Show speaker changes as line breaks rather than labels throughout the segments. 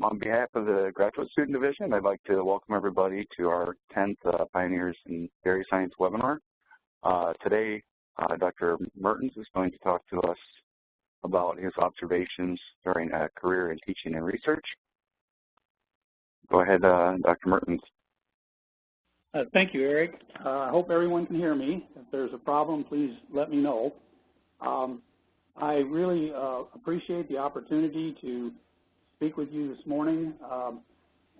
On behalf of the Graduate Student Division, I'd like to welcome everybody to our 10th Pioneers in Dairy Science webinar. Today, Dr. Mertens is going to talk to us about his observations during a career in teaching and research. Go ahead, Dr. Mertens.
Thank you, Eric. I hope everyone can hear me. If there's a problem, please let me know. I really appreciate the opportunity to speak with you this morning.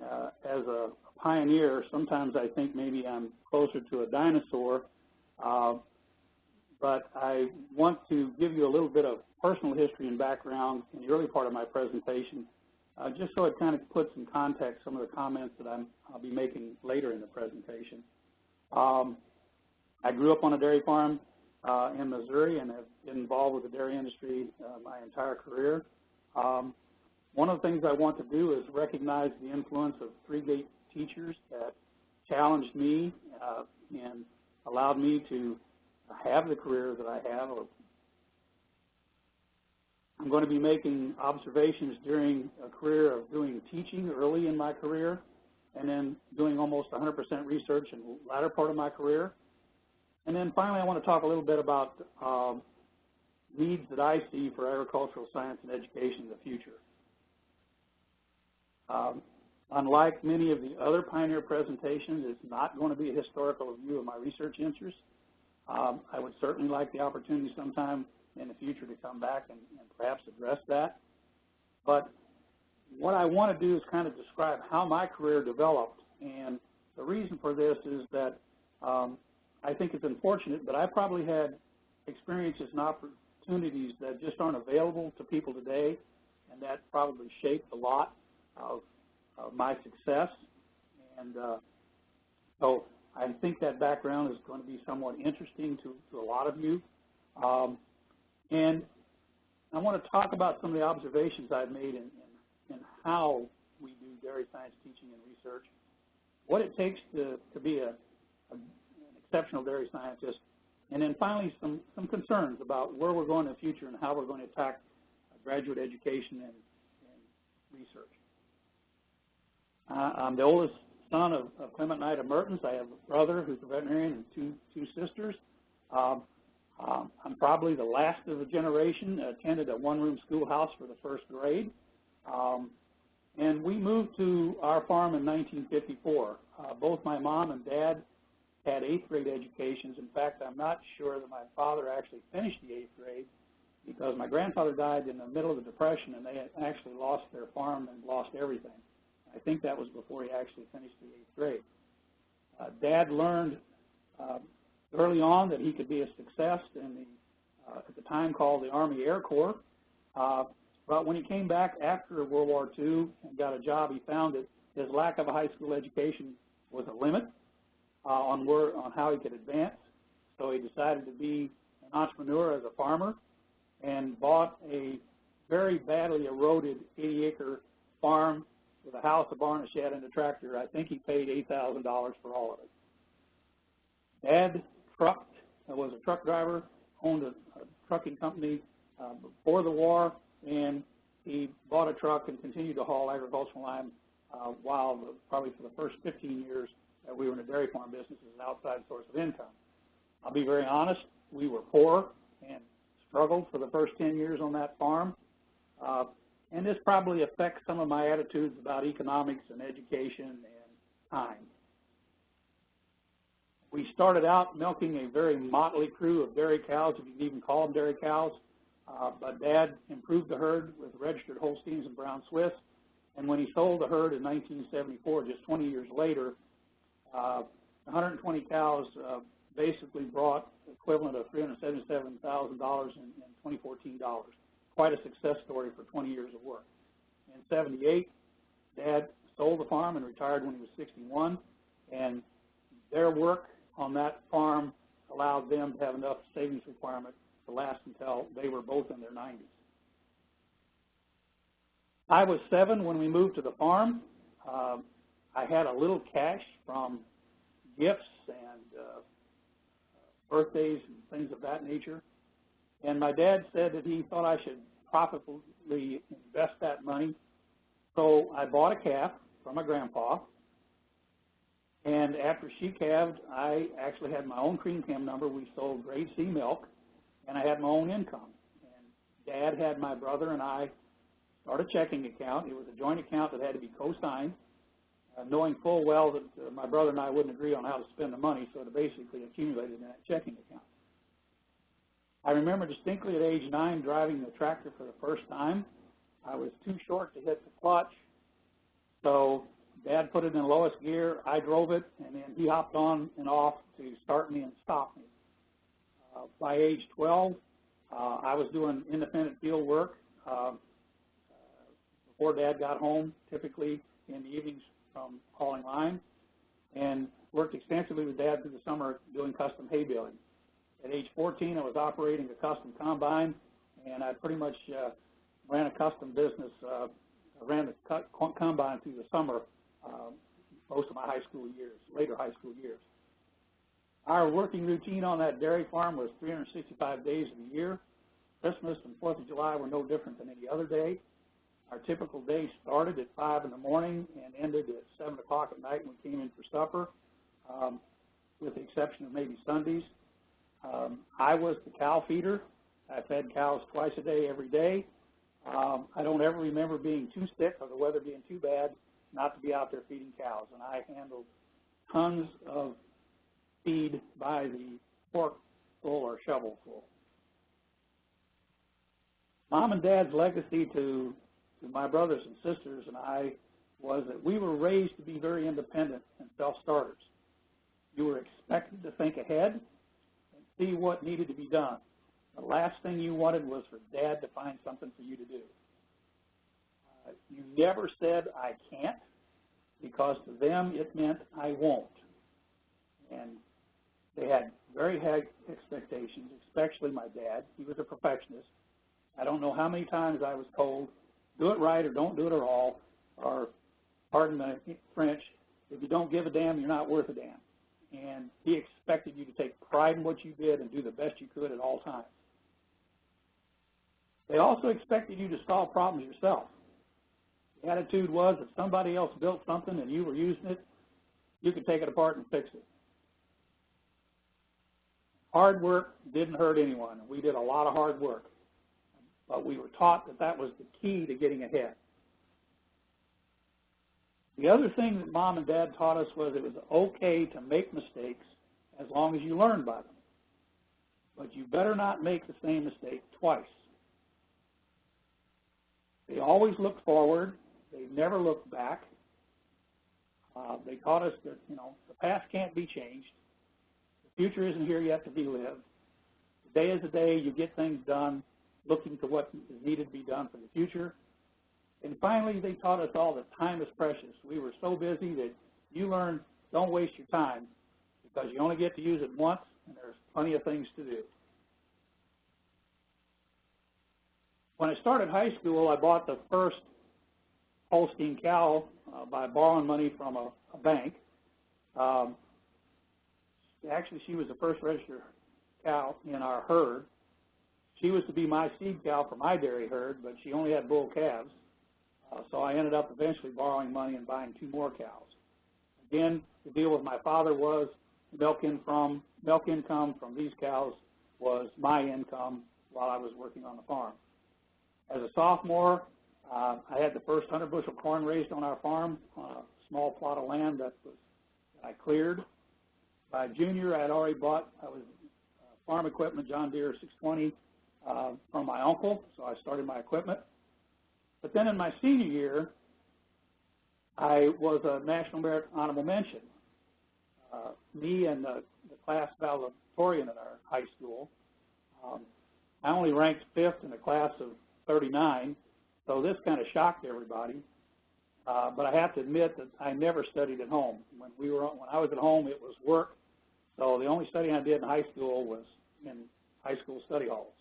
As a pioneer, sometimes I think maybe I'm closer to a dinosaur, but I want to give you a little bit of personal history and background in the early part of my presentation, just so it kind of puts in context some of the comments that I'll be making later in the presentation. I grew up on a dairy farm in Missouri and have been involved with the dairy industry my entire career. One of the things I want to do is recognize the influence of three great teachers that challenged me and allowed me to have the career that I have. I'm going to be making observations during a career of doing teaching early in my career and then doing almost 100% research in the latter part of my career. And then finally, I want to talk a little bit about needs that I see for agricultural science and education in the future. Unlike many of the other Pioneer presentations, it's not going to be a historical review of my research interests. I would certainly like the opportunity sometime in the future to come back and perhaps address that. But what I want to do is kind of describe how my career developed. And the reason for this is that I think it's unfortunate, but I probably had experiences and opportunities that just aren't available to people today, and that probably shaped a lot of my success. And so I think that background is going to be somewhat interesting to a lot of you. And I want to talk about some of the observations I've made in how we do dairy science teaching and research, what it takes to be an exceptional dairy scientist, and then finally some concerns about where we're going in the future and how we're going to attack graduate education and research. I'm the oldest son of Clement and Ida Mertens. I have a brother who's a veterinarian and two sisters. I'm probably the last of a generation that attended a one-room schoolhouse for the first grade. And we moved to our farm in 1954. Both my mom and dad had 8th grade educations. In fact, I'm not sure that my father actually finished the 8th grade because my grandfather died in the middle of the Depression and they had actually lost their farm and lost everything. I think that was before he actually finished the 8th grade. Dad learned early on that he could be a success in the, at the time called the Army Air Corps. But when he came back after World War II and got a job, he found that his lack of a high school education was a limit on how he could advance. So he decided to be an entrepreneur as a farmer and bought a very badly eroded 80-acre farm with a house, a barn, a shed, and a tractor. I think he paid $8,000 for all of it. Dad was a truck driver, owned a trucking company before the war, and he bought a truck and continued to haul agricultural lime while probably for the first 15 years that we were in a dairy farm business as an outside source of income. I'll be very honest, we were poor and struggled for the first 10 years on that farm. And this probably affects some of my attitudes about economics and education and time. We started out milking a very motley crew of dairy cows, if you can even call them dairy cows. But Dad improved the herd with registered Holsteins and Brown Swiss. And when he sold the herd in 1974, just 20 years later, 120 cows basically brought the equivalent of $377,000 in 2014 dollars. Quite a success story for 20 years of work. In '78, Dad sold the farm and retired when he was 61, and their work on that farm allowed them to have enough savings requirement to last until they were both in their 90s. I was 7 when we moved to the farm. I had a little cash from gifts and birthdays and things of that nature. And my dad said that he thought I should profitably invest that money So I bought a calf from my grandpa, and after she calved, I actually had my own cream cam number. We sold grade C milk, and I had my own income. And Dad had my brother and I start a checking account. It was a joint account that had to be co-signed, knowing full well that my brother and I wouldn't agree on how to spend the money, so it basically accumulated in that checking account. I remember distinctly at age 9 driving the tractor for the first time. I was too short to hit the clutch, so Dad put it in lowest gear, I drove it, and then he hopped on and off to start me and stop me. By age 12, I was doing independent field work before Dad got home, typically in the evenings from hauling line, and worked extensively with Dad through the summer doing custom hay baling. At age 14, I was operating a custom combine, and I pretty much ran a custom business. I ran the combine through the summer most of my high school years, later high school years. Our working routine on that dairy farm was 365 days of the year. Christmas and 4th of July were no different than any other day. Our typical day started at 5 in the morning and ended at 7 o'clock at night when we came in for supper, with the exception of maybe Sundays. I was the cow feeder. I fed cows twice a day, every day. I don't ever remember being too sick or the weather being too bad not to be out there feeding cows. And I handled tons of feed by the forkful or shovelful. Mom and Dad's legacy to my brothers and sisters and I was that we were raised to be very independent and self-starters. You were expected to think ahead and see what needed to be done. The last thing you wanted was for Dad to find something for you to do. You never said, I can't, because to them it meant I won't. And they had very high expectations, especially my dad. He was a perfectionist. I don't know how many times I was told, do it right or don't do it at all, or, pardon my French, if you don't give a damn, you're not worth a damn. And he expected you to take pride in what you did and do the best you could at all times. They also expected you to solve problems yourself. The attitude was if somebody else built something and you were using it, you could take it apart and fix it. Hard work didn't hurt anyone. We did a lot of hard work, but we were taught that that was the key to getting ahead. The other thing that Mom and Dad taught us was it was okay to make mistakes as long as you learn by them. But you better not make the same mistake twice. They always looked forward. They never looked back. They taught us that, the past can't be changed. The future isn't here yet to be lived. The day is the day you get things done, looking to what is needed to be done for the future. And finally, they taught us all that time is precious. We were so busy that you learned don't waste your time because you only get to use it once, and there's plenty of things to do. When I started high school, I bought the first Holstein cow by borrowing money from a bank. Actually, she was the first registered cow in our herd. She was to be my seed cow for my dairy herd, but she only had bull calves. So I ended up eventually borrowing money and buying 2 more cows. Again, the deal with my father was milk income from these cows was my income while I was working on the farm. As a sophomore, I had the first 100 bushel corn raised on our farm on a small plot of land that I cleared. By junior, I had already bought farm equipment, John Deere 620, from my uncle, so I started my equipment. But then in my senior year, I was a National Merit Honorable Mention. Me and the class valedictorian at our high school, I only ranked 5th in a class of 39, so this kind of shocked everybody. But I have to admit that I never studied at home. When I was at home, it was work. So the only studying I did in high school was in high school study halls.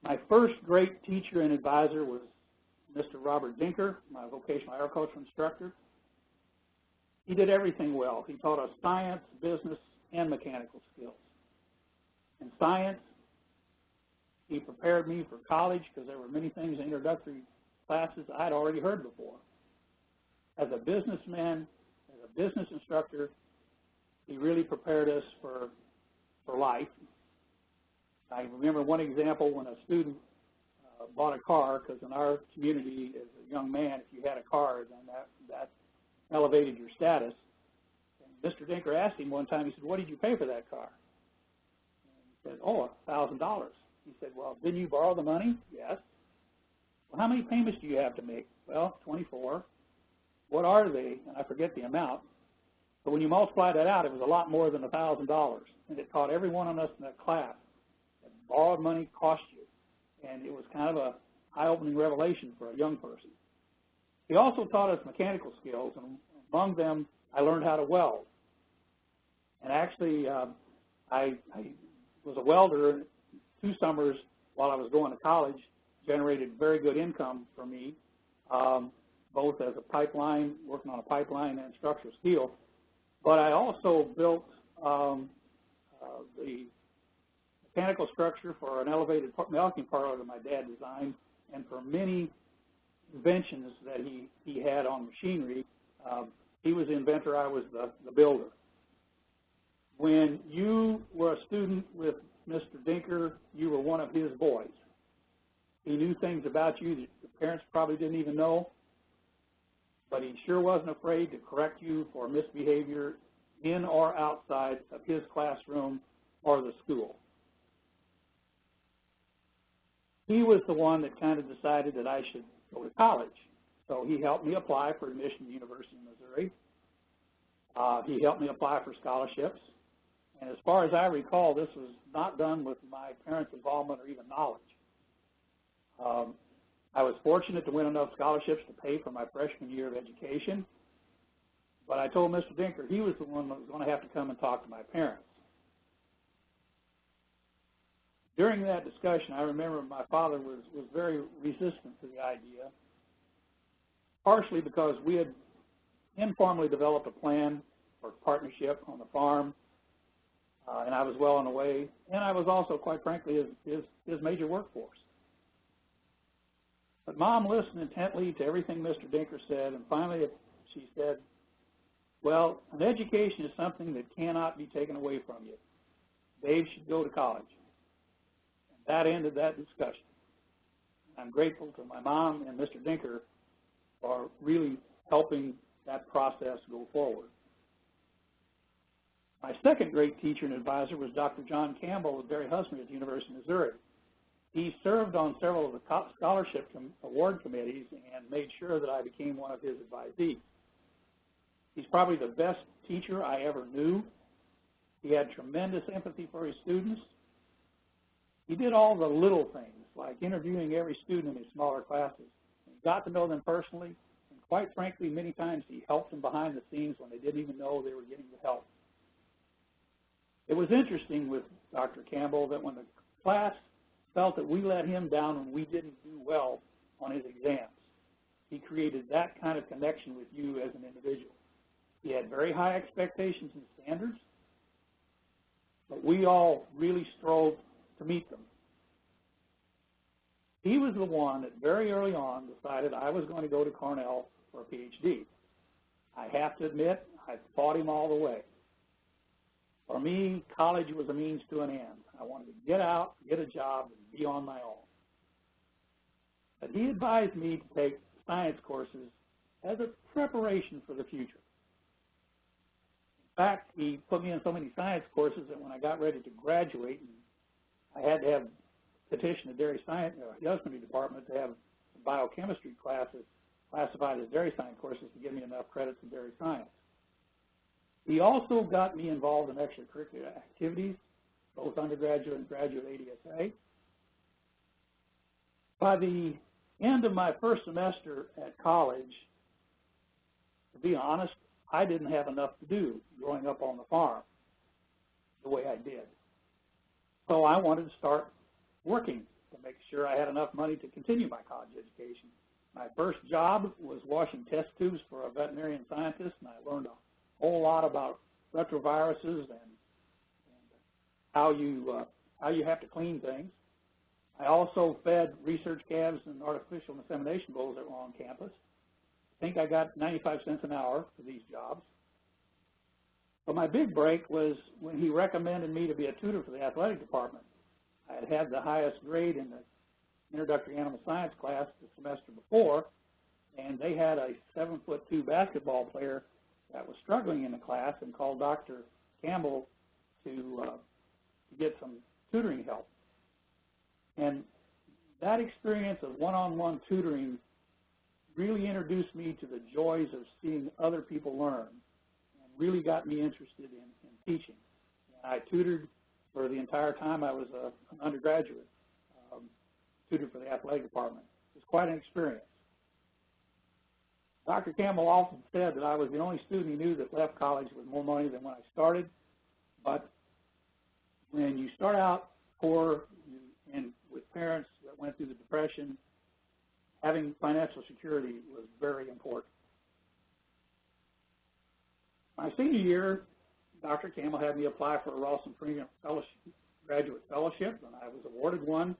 My first great teacher and advisor was Mr. Robert Denker, my vocational agriculture instructor. He did everything well. He taught us science, business, and mechanical skills. In science, he prepared me for college because there were many things in introductory classes I'd already heard before. As a businessman, as a business instructor, he really prepared us for life. I remember one example when a student bought a car, because in our community as a young man, if you had a car, then that elevated your status. And Mr. Denker asked him one time, he said, "What did you pay for that car?" And he said, "Oh, $1,000. He said, "Well, didn't you borrow the money?" "Yes." "Well, how many payments do you have to make?" "Well, 24. "What are they?" And I forget the amount. But when you multiply that out, it was a lot more than $1,000. And it taught every one of us in that class that borrowed money cost you. And it was kind of a eye-opening revelation for a young person. He also taught us mechanical skills, and among them, I learned how to weld. And actually, I was a welder 2 summers while I was going to college, generated very good income for me, both as a pipeline, working on a pipeline and structural steel. But I also built the mechanical structure for an elevated milking parlor that my dad designed, and for many inventions that he had on machinery. He was the inventor, I was the builder. When you were a student with Mr. Denker, you were one of his boys. He knew things about you that the parents probably didn't even know, but he sure wasn't afraid to correct you for misbehavior in or outside of his classroom or the school. He was the one that kind of decided that I should go to college. So he helped me apply for admission to the University of Missouri. He helped me apply for scholarships. And as far as I recall, this was not done with my parents' involvement or even knowledge. I was fortunate to win enough scholarships to pay for my freshman year of education. But I told Mr. Denker he was the one that was going to have to come and talk to my parents. During that discussion, I remember my father was very resistant to the idea, partially because we had informally developed a plan for partnership on the farm, and I was well on the way, and I was also, quite frankly, his major workforce. But Mom listened intently to everything Mr. Denker said, and finally she said, "Well, an education is something that cannot be taken away from you. Dave should go to college." And that ended that discussion. I'm grateful to my mom and Mr. Denker for really helping that process go forward. My second great teacher and advisor was Dr. John Campbell with Barry Husman at the University of Missouri. He served on several of the scholarship award committees and made sure that I became one of his advisees. He's probably the best teacher I ever knew. He had tremendous empathy for his students. He did all the little things, like interviewing every student in his smaller classes. He got to know them personally, and quite frankly, many times he helped them behind the scenes when they didn't even know they were getting the help. It was interesting with Dr. Campbell that when the class felt that we let him down when we didn't do well on his exams, he created that kind of connection with you as an individual. He had very high expectations and standards, but we all really strove to meet them. He was the one that very early on decided I was going to go to Cornell for a PhD. I have to admit, I fought him all the way. For me, college was a means to an end. I wanted to get out, get a job, and be on my own. But he advised me to take science courses as a preparation for the future. In fact, he put me in so many science courses that when I got ready to graduate, I had to have petition the dairy science husbandry department to have biochemistry classes classified as dairy science courses to give me enough credits in dairy science. He also got me involved in extracurricular activities, both undergraduate and graduate ADSA. By the end of my first semester at college, to be honest, I didn't have enough to do growing up on the farm the way I did. So I wanted to start working to make sure I had enough money to continue my college education. My first job was washing test tubes for a veterinarian scientist, and I learned a whole lot about retroviruses and how you have to clean things. I also fed research calves and artificial insemination bulls that were on campus. I think I got 95 cents an hour for these jobs. But my big break was when he recommended me to be a tutor for the athletic department. I had had the highest grade in the introductory animal science class the semester before, and they had a 7'2" basketball player that was struggling in the class and called Dr. Campbell to get some tutoring help. And that experience of one-on-one tutoring really introduced me to the joys of seeing other people learn and really got me interested in teaching. And I tutored for the entire time I was an undergraduate, tutored for the athletic department. It was quite an experience. Dr. Campbell often said that I was the only student he knew that left college with more money than when I started. But when you start out poor and with parents that went through the Depression, having financial security was very important. My senior year, Dr. Campbell had me apply for a Ralston Premium Graduate Fellowship, and I was awarded one.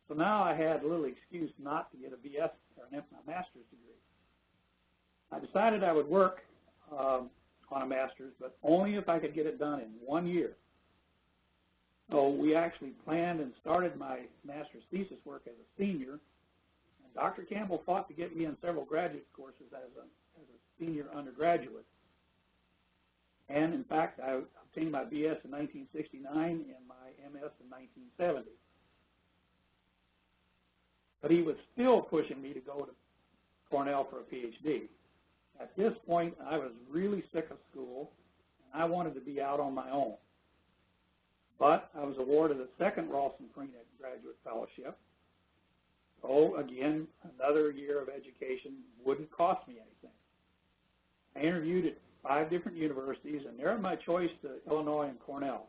So now I had little excuse not to get a BS or a master's degree. I decided I would work on a master's, but only if I could get it done in 1 year. So we actually planned and started my master's thesis work as a senior, and Dr. Campbell fought to get me in several graduate courses as a senior undergraduate. And in fact, I obtained my BS in 1969 and my MS in 1970. But he was still pushing me to go to Cornell for a PhD. At this point, I was really sick of school, and I wanted to be out on my own. But I was awarded a second Ralston Premium Graduate Fellowship. So again, another year of education wouldn't cost me anything. I interviewed at 5 different universities and narrowed my choice to Illinois and Cornell.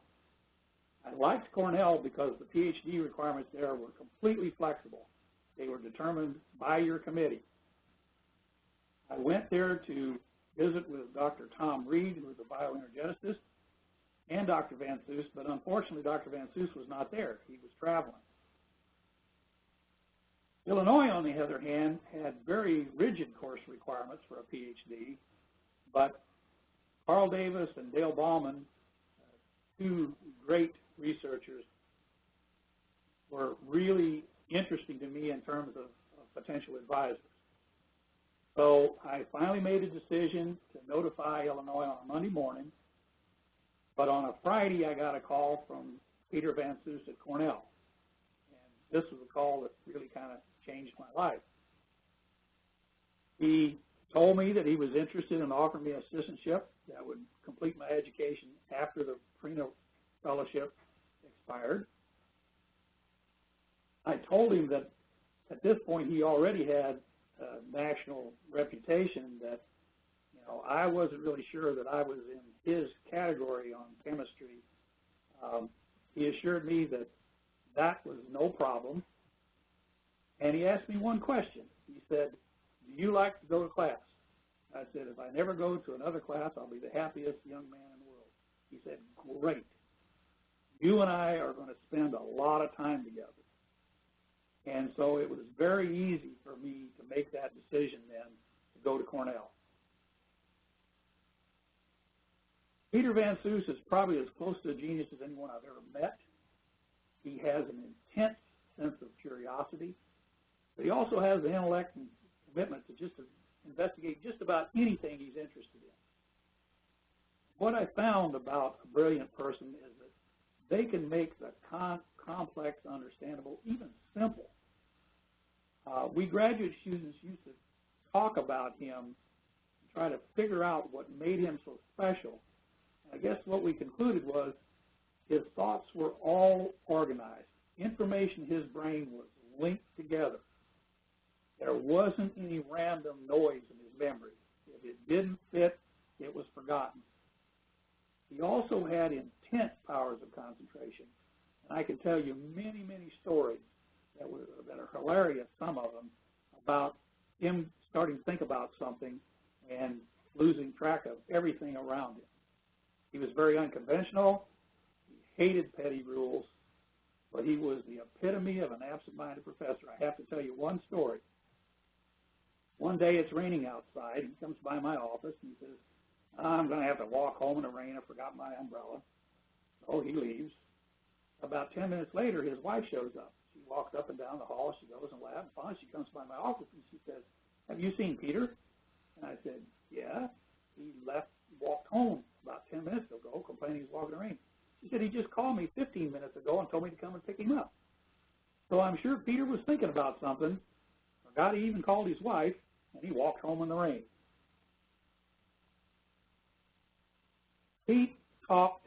I liked Cornell because the PhD requirements there were completely flexible. They were determined by your committee. I went there to visit with Dr. Tom Reed, who was a bioenergeticist, and Dr. Van Soos, but unfortunately Dr. Van Soos was not there. He was traveling. Illinois, on the other hand, had very rigid course requirements for a PhD, but Carl Davis and Dale Ballman, 2 great researchers, were really interesting to me in terms of potential advisors. So I finally made a decision to notify Illinois on a Monday morning, but on a Friday I got a call from Peter Van Soos at Cornell. And this was a call that really kind of changed my life. He told me that he was interested in offering me an assistantship that would complete my education after the Premium Fellowship expired. I told him that at this point he already had a national reputation, that I wasn't really sure that I was in his category on chemistry. He assured me that that was no problem, and he asked me one question. He said, "Do you like to go to class?" I said, "If I never go to another class, I'll be the happiest young man in the world." He said, "Great. You and I are going to spend a lot of time together." And so it was very easy for me to make that decision then to go to Cornell. Peter Van Soos is probably as close to a genius as anyone I've ever met. He has an intense sense of curiosity, but he also has the intellect and commitment to investigate just about anything he's interested in. What I found about a brilliant person is that they can make the complex understandable, even simple. We graduate students used to talk about him and try to figure out what made him so special. And I guess what we concluded was his thoughts were all organized. Information in his brain was linked together. There wasn't any random noise in his memory. If it didn't fit, it was forgotten. He also had intense powers of concentration. And I can tell you many, many stories that are hilarious, some of them, about him starting to think about something and losing track of everything around him. He was very unconventional. He hated petty rules. but he was the epitome of an absent-minded professor. I have to tell you one story. One day it's raining outside. He comes by my office and he says, I'm going to have to walk home in the rain. I forgot my umbrella. So he leaves. About 10 minutes later, his wife shows up. She walks up and down the hall. She goes in the lab. Finally, she comes by my office and she says, have you seen Peter? And I said, yeah. He walked home about 10 minutes ago, complaining he's walking in the rain. She said, he just called me 15 minutes ago and told me to come and pick him up. So I'm sure Peter was thinking about something, forgot he even called his wife, and he walked home in the rain. Pete taught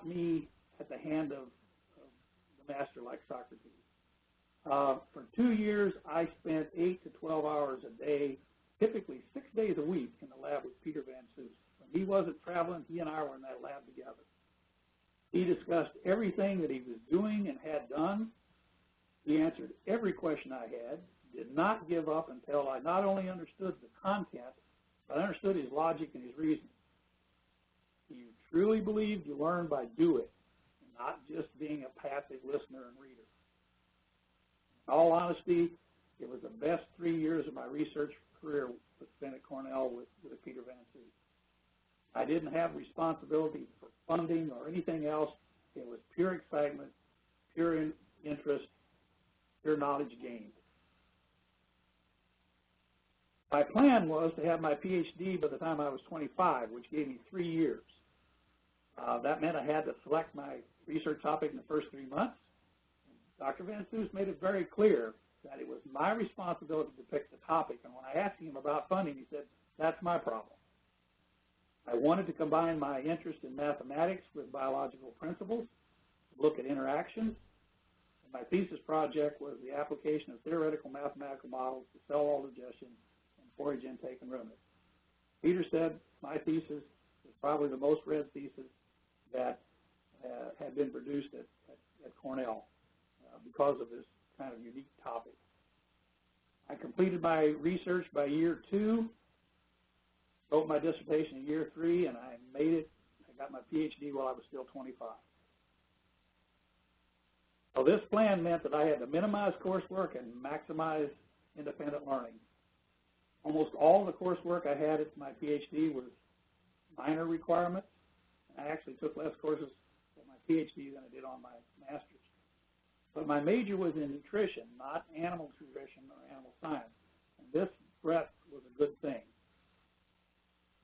me at the hand of the master like Socrates. For 2 years, I spent 8 to 12 hours a day, typically 6 days a week, in the lab with Peter Van Soos. When he wasn't traveling, he and I were in that lab together. He discussed everything that he was doing and had done. He answered every question I had, did not give up until I not only understood the content, but I understood his logic and his reasoning. He truly believed you learn by doing, not just being a passive listener and reader. In all honesty, it was the best 3 years of my research career spent at Cornell with Peter Van Soos. I didn't have responsibility for funding or anything else. It was pure excitement, pure interest, pure knowledge gained. My plan was to have my PhD by the time I was 25, which gave me 3 years. That meant I had to select my research topic in the first 3 months. Dr. Van Soos made it very clear that it was my responsibility to pick the topic. And when I asked him about funding, he said, that's my problem. I wanted to combine my interest in mathematics with biological principles, look at interactions. And my thesis project was the application of theoretical mathematical models to cell wall digestion and forage intake and ruminants. Peter said my thesis is probably the most read thesis that had been produced at Cornell because of this kind of unique topic. I completed my research by year 2, wrote my dissertation in year 3, and I made it. I got my PhD while I was still 25. So this plan meant that I had to minimize coursework and maximize independent learning. Almost all the coursework I had at my PhD was minor requirements. I actually took less courses at my PhD than I did on my master's. But my major was in nutrition, not animal nutrition or animal science. And this breadth was a good thing.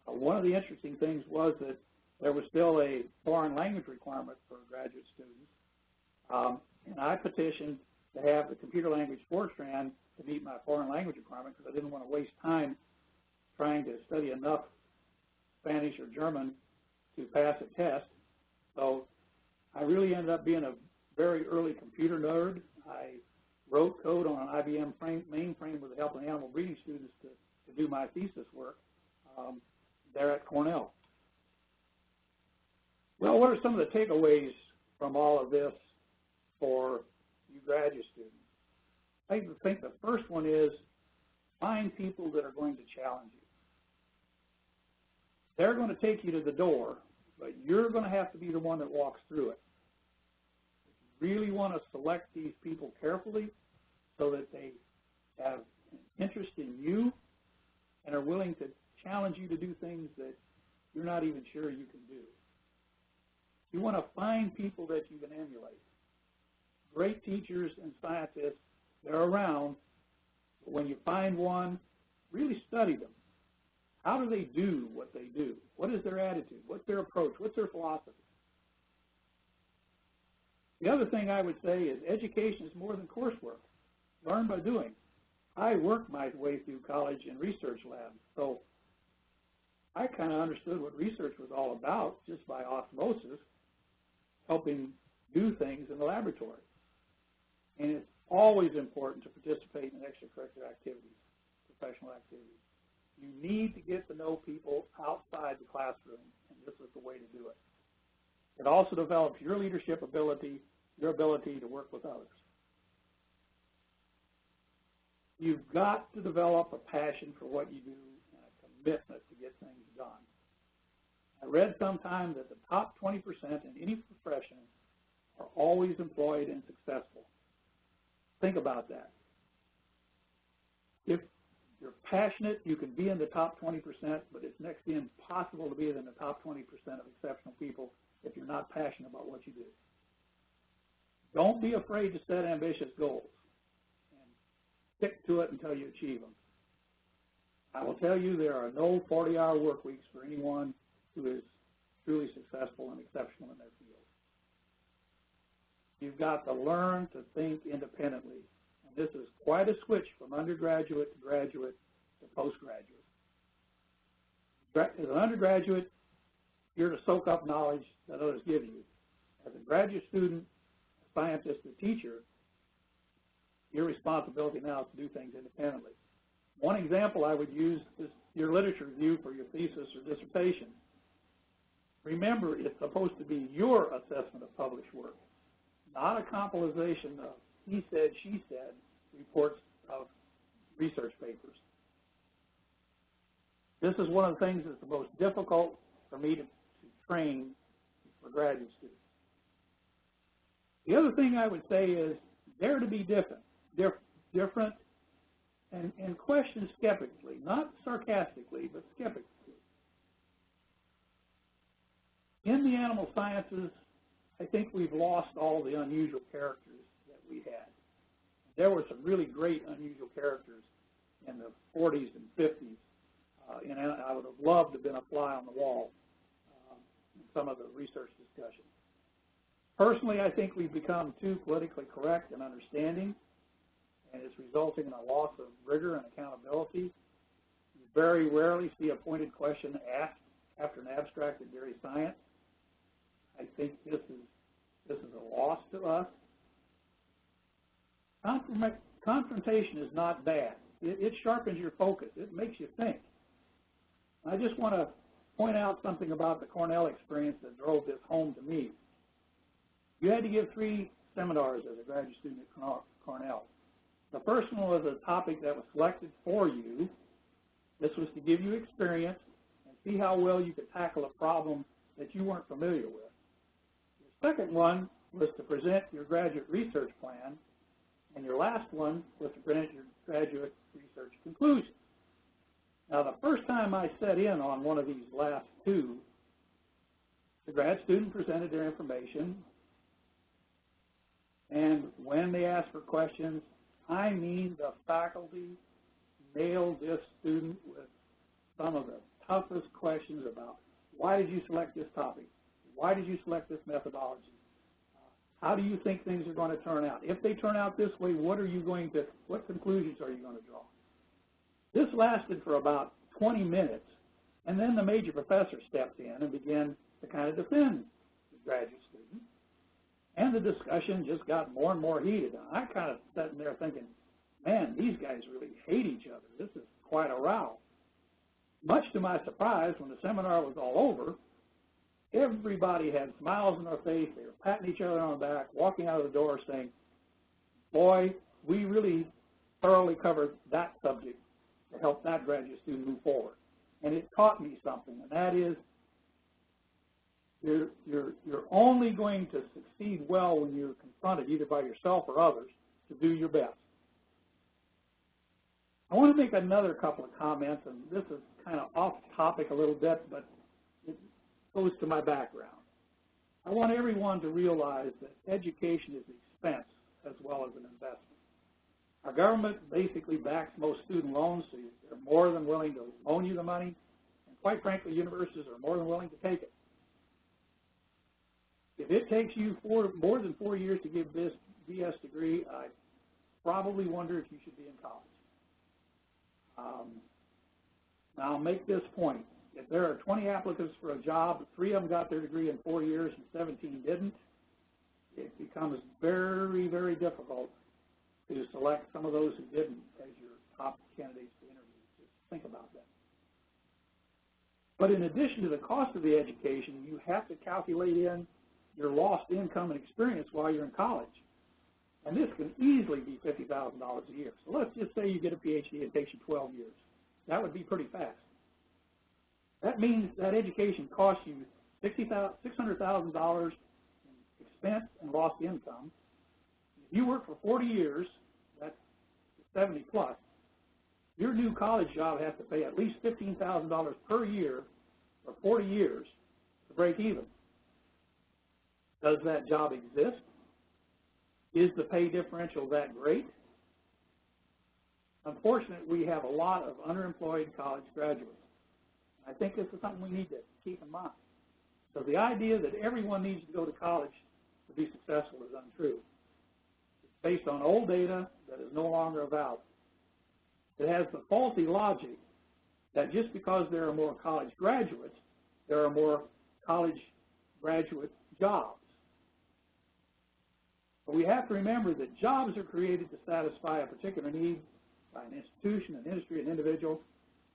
One of the interesting things was that there was still a foreign language requirement for graduate students. And I petitioned to have the computer language Fortran to meet my foreign language requirement because I didn't want to waste time trying to study enough Spanish or German to pass a test. So I really ended up being a very early computer nerd. I wrote code on an IBM mainframe with the help of animal breeding students to do my thesis work there at Cornell. Well, what are some of the takeaways from all of this for you graduate students? I think the first one is find people that are going to challenge you. They're going to take you to the door, but you're going to have to be the one that walks through it. You really want to select these people carefully so that they have an interest in you and are willing to challenge you to do things that you're not even sure you can do. You want to find people that you can emulate. Great teachers and scientists, they're around, but when you find one, really study them. How do they do what they do? What is their attitude? What's their approach? What's their philosophy? The other thing I would say is education is more than coursework. Learn by doing. I worked my way through college in research labs, so I kind of understood what research was all about just by osmosis, helping do things in the laboratory. And it's always important to participate in extracurricular activities, professional activities. You need to get to know people outside the classroom, and this is the way to do it. It also develops your leadership ability, your ability to work with others. You've got to develop a passion for what you do and a commitment to get things done. I read sometime that the top 20% in any profession are always employed and successful. Think about that. If you're passionate, you can be in the top 20%, but it's next to impossible to be in the top 20% of exceptional people if you're not passionate about what you do. Don't be afraid to set ambitious goals and stick to it until you achieve them. I will tell you there are no 40-hour work weeks for anyone who is truly successful and exceptional in their field. You've got to learn to think independently. And this is quite a switch from undergraduate to graduate to postgraduate. As an undergraduate, you're to soak up knowledge that others give you. As a graduate student, a scientist, a teacher, your responsibility now is to do things independently. One example I would use is your literature review for your thesis or dissertation. Remember, it's supposed to be your assessment of published work, not a compilation of he said, she said reports of research papers. This is one of the things that's the most difficult for me to train for graduate students. The other thing I would say is dare to be different and question skeptically, not sarcastically, but skeptically. In the animal sciences, I think we've lost all the unusual characters that we had. There were some really great unusual characters in the 40s and 50s, and I would have loved to have been a fly on the wall in some of the research discussions. Personally, I think we've become too politically correct and understanding, and it's resulting in a loss of rigor and accountability. You very rarely see a pointed question asked after an abstract in dairy science. I think this is a loss to us. Confrontation is not bad. It sharpens your focus. It makes you think. I just want to point out something about the Cornell experience that drove this home to me. You had to give 3 seminars as a graduate student at Cornell. The first one was a topic that was selected for you. This was to give you experience and see how well you could tackle a problem that you weren't familiar with. The second one was to present your graduate research plan, and your last one was to present your graduate research conclusions. Now, the first time I sat in on one of these last 2, the grad student presented their information, and when they asked for questions, I mean the faculty nailed this student with some of the toughest questions about why did you select this topic? Why did you select this methodology? How do you think things are going to turn out? If they turn out this way, what conclusions are you going to draw? This lasted for about 20 minutes, and then the major professor stepped in and began to kind of defend the graduate student. And the discussion just got more and more heated. I kind of sat there thinking, man, these guys really hate each other. This is quite a row. Much to my surprise, when the seminar was all over, everybody had smiles on their face. They were patting each other on the back, walking out of the door saying, boy, we really thoroughly covered that subject to help that graduate student move forward. And it taught me something, and that is you're only going to succeed well when you're confronted either by yourself or others to do your best. I want to make another couple of comments, and this is kind of off topic a little bit, but it goes to my background. I want everyone to realize that education is an expense as well as an investment. Our government basically backs most student loans, so they're more than willing to loan you the money, and quite frankly, universities are more than willing to take it. If it takes you more than 4 years to get this BS degree, I probably wonder if you should be in college. Now, I'll make this point. If there are 20 applicants for a job, 3 of them got their degree in 4 years and 17 didn't, it becomes very, very difficult to select some of those who didn't as your top candidates to interview. Just think about that. But in addition to the cost of the education, you have to calculate in your lost income and experience while you're in college. And this can easily be $50,000 a year. So let's just say you get a PhD, it takes you 12 years. That would be pretty fast. That means that education costs you $600,000 in spent and lost income. If you work for 40 years, that's 70 plus, your new college job has to pay at least $15,000 per year for 40 years to break even. Does that job exist? Is the pay differential that great? Unfortunately, we have a lot of underemployed college graduates. I think this is something we need to keep in mind. So the idea that everyone needs to go to college to be successful is untrue. It's based on old data that is no longer valid. It has the faulty logic that just because there are more college graduates, there are more college graduate jobs. But we have to remember that jobs are created to satisfy a particular need by an institution, an industry, an individual,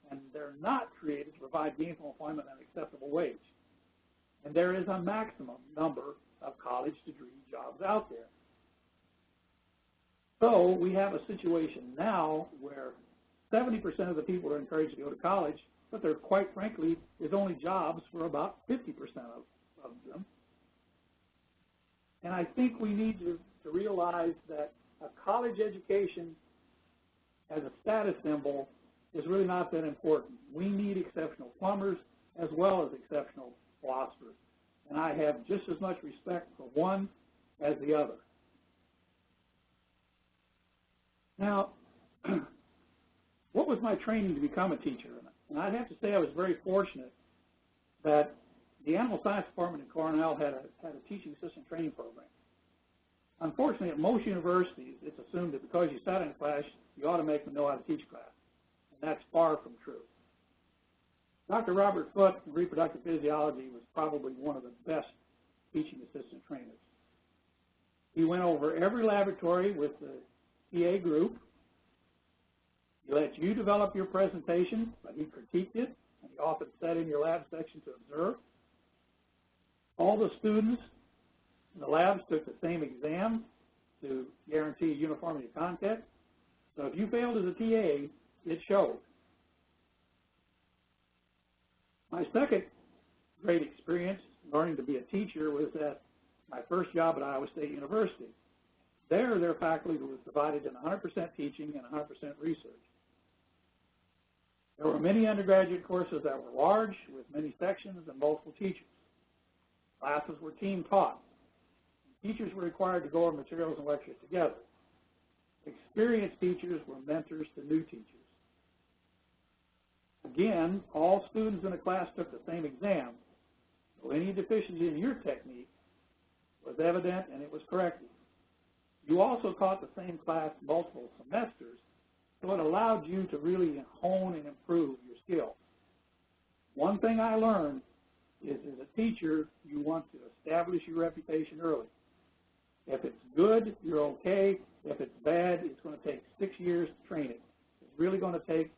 and they're not created to provide gainful employment at an acceptable wage. And there is a maximum number of college degree jobs out there. So we have a situation now where 70% of the people are encouraged to go to college, but there, quite frankly, is only jobs for about 50% of them. And I think we need to realize that a college education as a status symbol is really not that important. We need exceptional plumbers as well as exceptional philosophers. And I have just as much respect for one as the other. Now, what was my training to become a teacher? And I'd have to say I was very fortunate that the Animal Science Department at Cornell had a teaching assistant training program. Unfortunately, at most universities, it's assumed that because you sat in a class, you automatically know how to teach class. And that's far from true. Dr. Robert Foote in reproductive physiology was probably one of the best teaching assistant trainers. He went over every laboratory with the TA group. He let you develop your presentation, but he critiqued it, and he often sat in your lab section to observe. All the students in the labs took the same exam to guarantee uniformity of content. So if you failed as a TA, it showed. My second great experience learning to be a teacher was at my first job at Iowa State University. There, their faculty was divided in 100% teaching and 100% research. There were many undergraduate courses that were large with many sections and multiple teachers. Classes were team taught. Teachers were required to go over materials and lectures together. Experienced teachers were mentors to new teachers. Again, all students in a class took the same exam, so any deficiency in your technique was evident and it was corrected. You also taught the same class multiple semesters, so it allowed you to really hone and improve your skills. One thing I learned is as a teacher, you want to establish your reputation early. If it's good, you're okay. If it's bad, it's going to take 6 years to train it. It's really going to take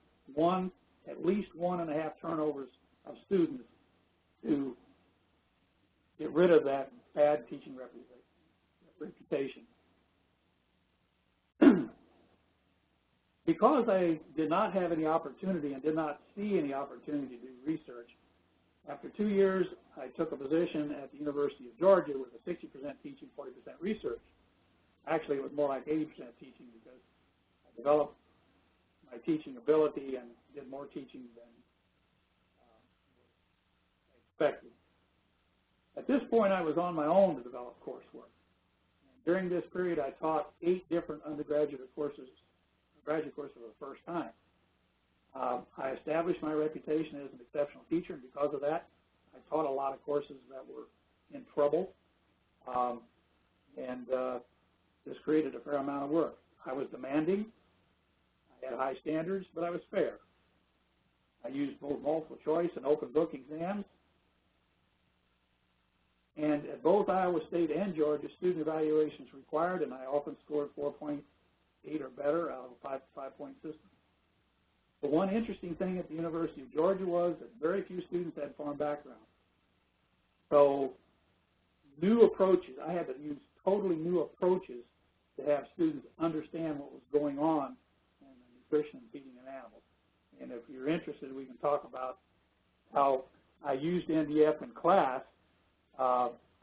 at least 1.5 turnovers of students to get rid of that bad teaching reputation. Because I did not have any opportunity and did not see any opportunity to do research, after 2 years, I took a position at the University of Georgia with a 60% teaching, 40% research. Actually, it was more like 80% teaching because I developed my teaching ability and did more teaching than expected. At this point, I was on my own to develop coursework. And during this period, I taught 8 different undergraduate courses, graduate courses for the first time. I established my reputation as an exceptional teacher, and because of that, I taught a lot of courses that were in trouble, and this created a fair amount of work. I was demanding, I had high standards, but I was fair. I used both multiple choice and open book exams, and at both Iowa State and Georgia, student evaluations required, and I often scored 4.8 or better out of a 5-point system. The one interesting thing at the University of Georgia was that very few students had foreign backgrounds. So new approaches, I had to use totally new approaches to have students understand what was going on in the nutrition and feeding of animals. And if you're interested, we can talk about how I used NDF in class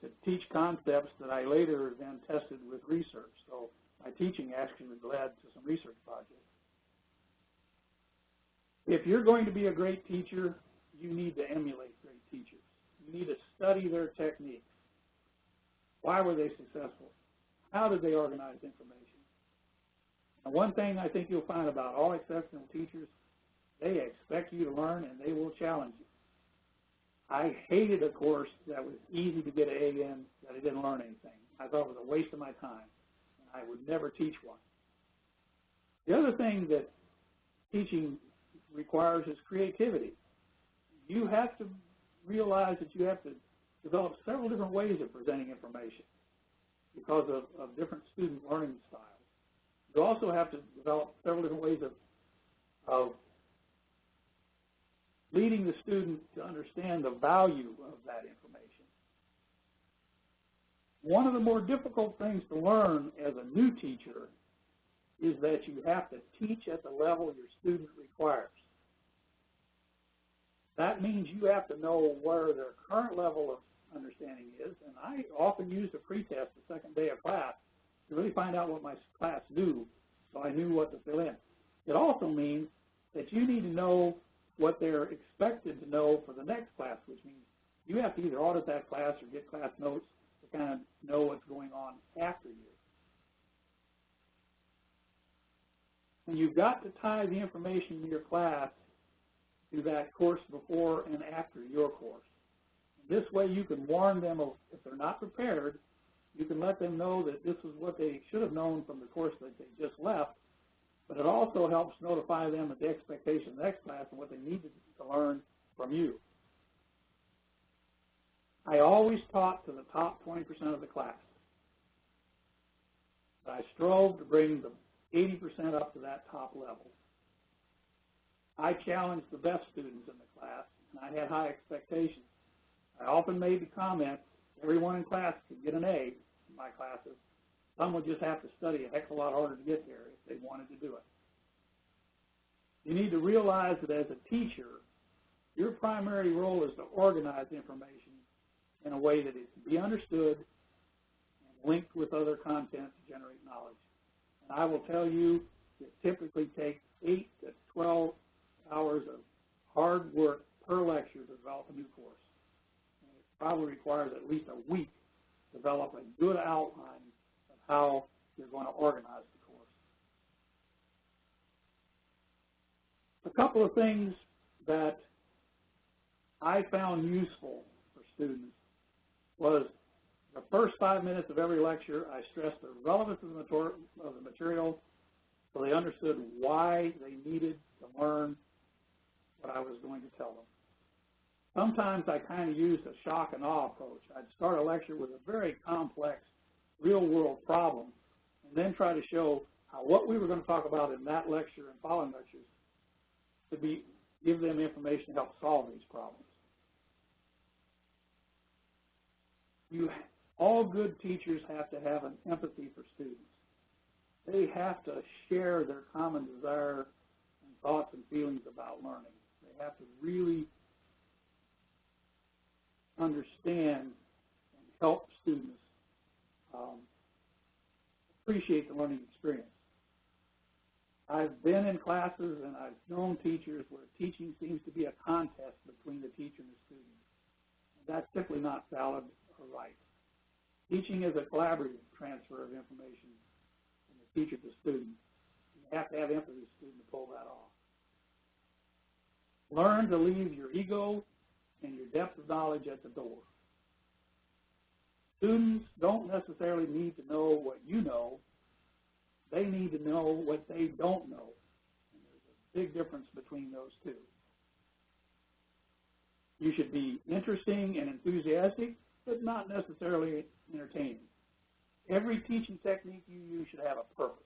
to teach concepts that I later then tested with research. So my teaching actually led to some research projects. If you're going to be a great teacher, you need to emulate great teachers. You need to study their techniques. Why were they successful? How did they organize information? And one thing I think you'll find about all exceptional teachers, they expect you to learn and they will challenge you. I hated a course that was easy to get an A in that I didn't learn anything. I thought it was a waste of my time, and I would never teach one. The other thing that teaching requires is creativity. You have to realize that you have to develop several different ways of presenting information because of different student learning styles. You also have to develop several different ways of leading the student to understand the value of that information. One of the more difficult things to learn as a new teacher is that you have to teach at the level your student requires. That means you have to know where their current level of understanding is, and I often used a pretest the second day of class to really find out what my class knew, so I knew what to fill in. It also means that you need to know what they're expected to know for the next class, which means you have to either audit that class or get class notes to kind of know what's going on after you. And you've got to tie the information in your class to that course before and after your course. This way you can warn them if they're not prepared. You can let them know that this is what they should have known from the course that they just left, but it also helps notify them of the expectation of the next class and what they need to learn from you. I always taught to the top 20% of the class. But I strove to bring the 80% up to that top level. I challenged the best students in the class, and I had high expectations. I often made the comment, everyone in class could get an A in my classes. Some would just have to study a heck of a lot harder to get there if they wanted to do it. You need to realize that as a teacher, your primary role is to organize information in a way that it can be understood and linked with other content to generate knowledge. And I will tell you, it typically takes 8 to 12 hours of hard work per lecture to develop a new course. And it probably requires at least a week to develop a good outline of how you're going to organize the course. A couple of things that I found useful for students was the first 5 minutes of every lecture, I stressed the relevance of the material so they understood why they needed to learn what I was going to tell them. Sometimes I kind of used a shock and awe approach. I'd start a lecture with a very complex real-world problem and then try to show how what we were going to talk about in that lecture and following lectures to give them information to help solve these problems. All good teachers have to have an empathy for students. They have to share their common desire and thoughts and feelings about learning. They have to really understand and help students appreciate the learning experience. I've been in classes and I've known teachers where teaching seems to be a contest between the teacher and the student. That's simply not valid or right. Teaching is a collaborative transfer of information from the teacher to student. You have to have empathy with the student to pull that off. Learn to leave your ego and your depth of knowledge at the door. Students don't necessarily need to know what you know. They need to know what they don't know. And there's a big difference between those two. You should be interesting and enthusiastic, but not necessarily entertaining. Every teaching technique you use should have a purpose.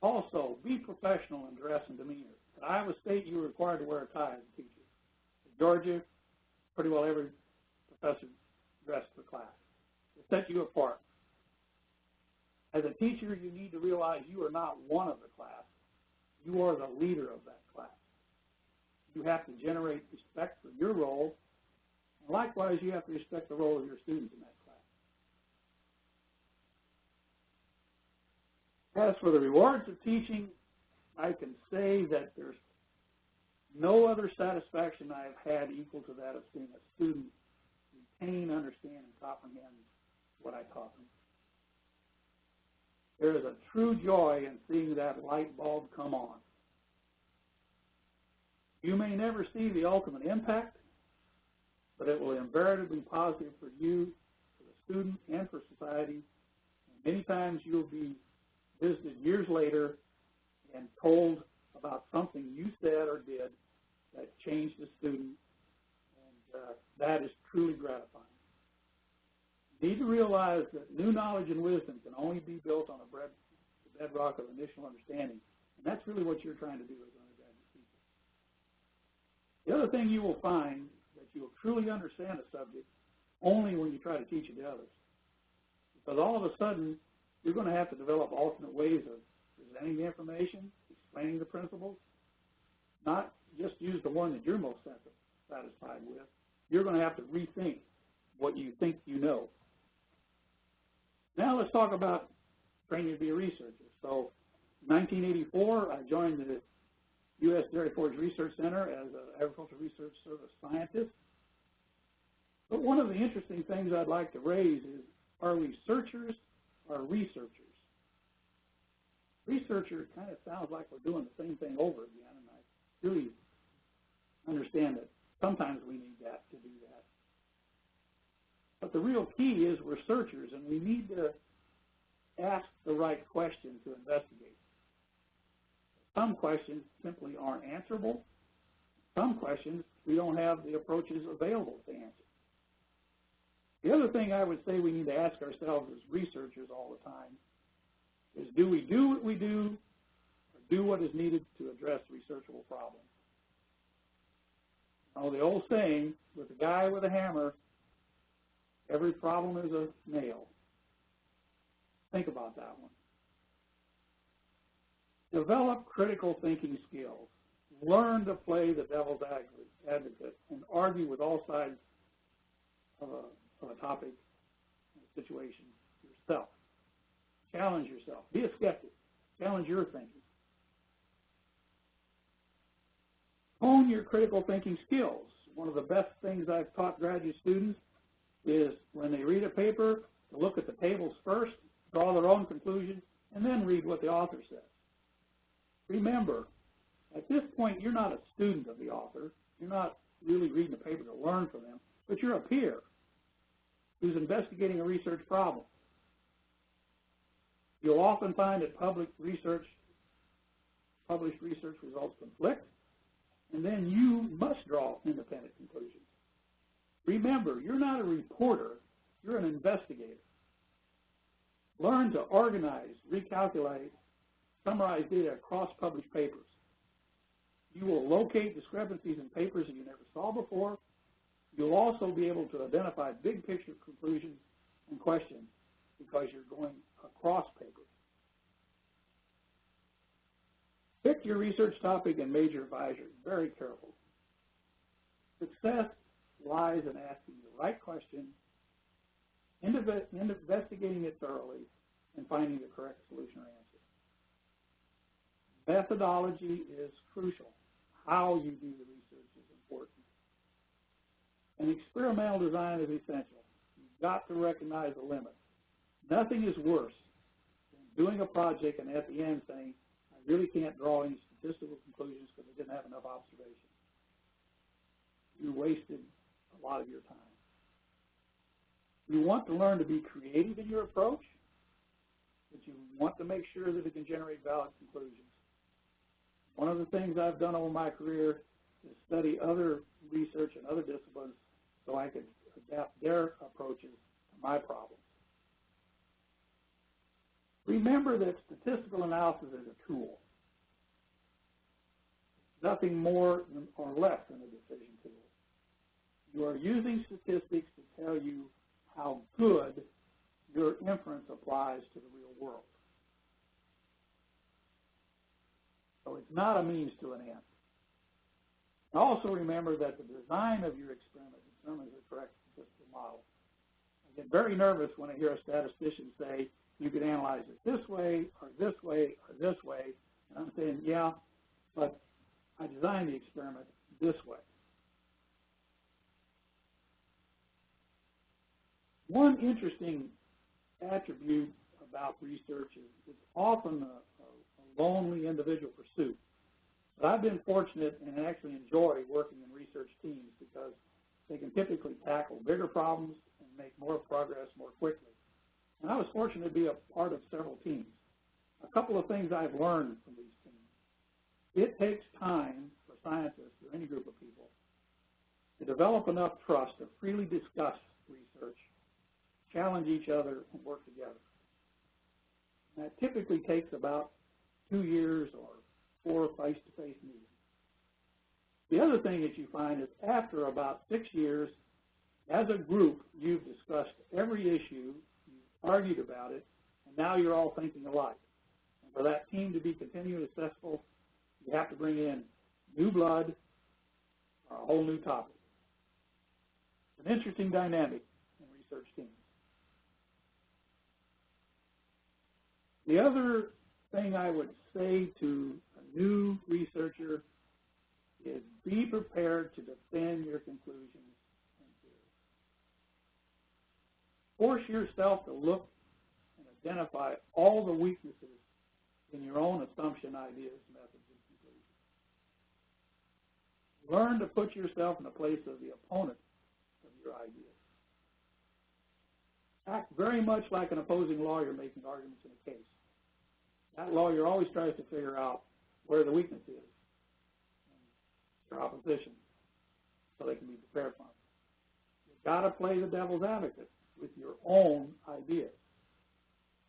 Also, be professional in dress and demeanor. At Iowa State, you were required to wear a tie as a teacher. At Georgia, pretty well every professor dressed for class. It set you apart. As a teacher, you need to realize you are not one of the class. You are the leader of that class. You have to generate respect for your role Likewise, you have to respect the role of your students in that class. As for the rewards of teaching, I can say that there's no other satisfaction I have had equal to that of seeing a student retain, understand, and comprehend what I taught them. There is a true joy in seeing that light bulb come on. You may never see the ultimate impact, but it will invariably be positive for you, for the student, and for society. And many times you'll be visited years later and told about something you said or did that changed the student, and that is truly gratifying. You need to realize that new knowledge and wisdom can only be built on the bedrock of initial understanding, and that's really what you're trying to do as undergraduate teacher. The other thing you will find that you will truly understand a subject only when you try to teach it to others, because all of a sudden you're going to have to develop alternate ways of presenting the information, explaining the principles, not just use the one that you're most satisfied with. You're going to have to rethink what you think you know. Now let's talk about training to be a researcher. So in 1984, I joined the U.S. Dairy Forage Research Center as an Agricultural Research Service scientist. But one of the interesting things I'd like to raise is, are we searchers or researchers? Researcher kind of sounds like we're doing the same thing over again, and I really understand that sometimes we need that to do that. But the real key is we're searchers, and we need to ask the right question to investigate. Some questions simply aren't answerable. Some questions we don't have the approaches available to answer. The other thing I would say we need to ask ourselves as researchers all the time is, do we do what we do, or do what is needed to address researchable problems? Oh, the old saying, with a guy with a hammer, every problem is a nail. Think about that one. Develop critical thinking skills. Learn to play the devil's advocate and argue with all sides of a topic, a situation yourself. Challenge yourself. Be a skeptic. Challenge your thinking. Hone your critical thinking skills. One of the best things I've taught graduate students is when they read a paper, to look at the tables first, draw their own conclusions, and then read what the author says. Remember, at this point, you're not a student of the author. You're not really reading the paper to learn from them, but you're a peer who's investigating a research problem. You'll often find that published research results conflict, and then you must draw independent conclusions. Remember, you're not a reporter, you're an investigator. Learn to organize, recalculate, summarize data across published papers. You will locate discrepancies in papers that you never saw before. You'll also be able to identify big picture conclusions and questions because you're going across papers. Pick your research topic and major advisor. Very careful. Success lies in asking the right question, investigating it thoroughly, and finding the correct solution or answer. Methodology is crucial. How you do the research is important. And experimental design is essential. You've got to recognize the limits. Nothing is worse than doing a project and at the end saying, I really can't draw any statistical conclusions because I didn't have enough observations. You wasted a lot of your time. You want to learn to be creative in your approach, but you want to make sure that it can generate valid conclusions. One of the things I've done over my career is study other research and other disciplines so I could adapt their approaches to my problems. Remember that statistical analysis is a tool. Nothing more or less than a decision tool. You are using statistics to tell you how good your inference applies to the real world. So it's not a means to an end. And also remember that the design of your experiment determines the correct statistical model. I get very nervous when I hear a statistician say, you could analyze it this way, or this way, or this way. And I'm saying, yeah, but I designed the experiment this way. One interesting attribute about research is it's often a lonely individual pursuit. But I've been fortunate and actually enjoy working in research teams because they can typically tackle bigger problems and make more progress more quickly. And I was fortunate to be a part of several teams. A couple of things I've learned from these teams. It takes time for scientists or any group of people to develop enough trust to freely discuss research, challenge each other, and work together. And that typically takes about 2 years or 4 face-to-face meetings. The other thing that you find is after about 6 years, as a group, you've discussed every issue, you've argued about it, and now you're all thinking alike. And for that team to be continually successful, you have to bring in new blood or a whole new topic. It's an interesting dynamic in research teams. The other thing I would say to a new researcher is be prepared to defend your conclusions and theories. Force yourself to look and identify all the weaknesses in your own assumption, ideas, methods, and conclusions. Learn to put yourself in the place of the opponent of your ideas. Act very much like an opposing lawyer making arguments in a case. That lawyer always tries to figure out where the weakness is in your opposition so they can be prepared for it. You've got to play the devil's advocate with your own ideas.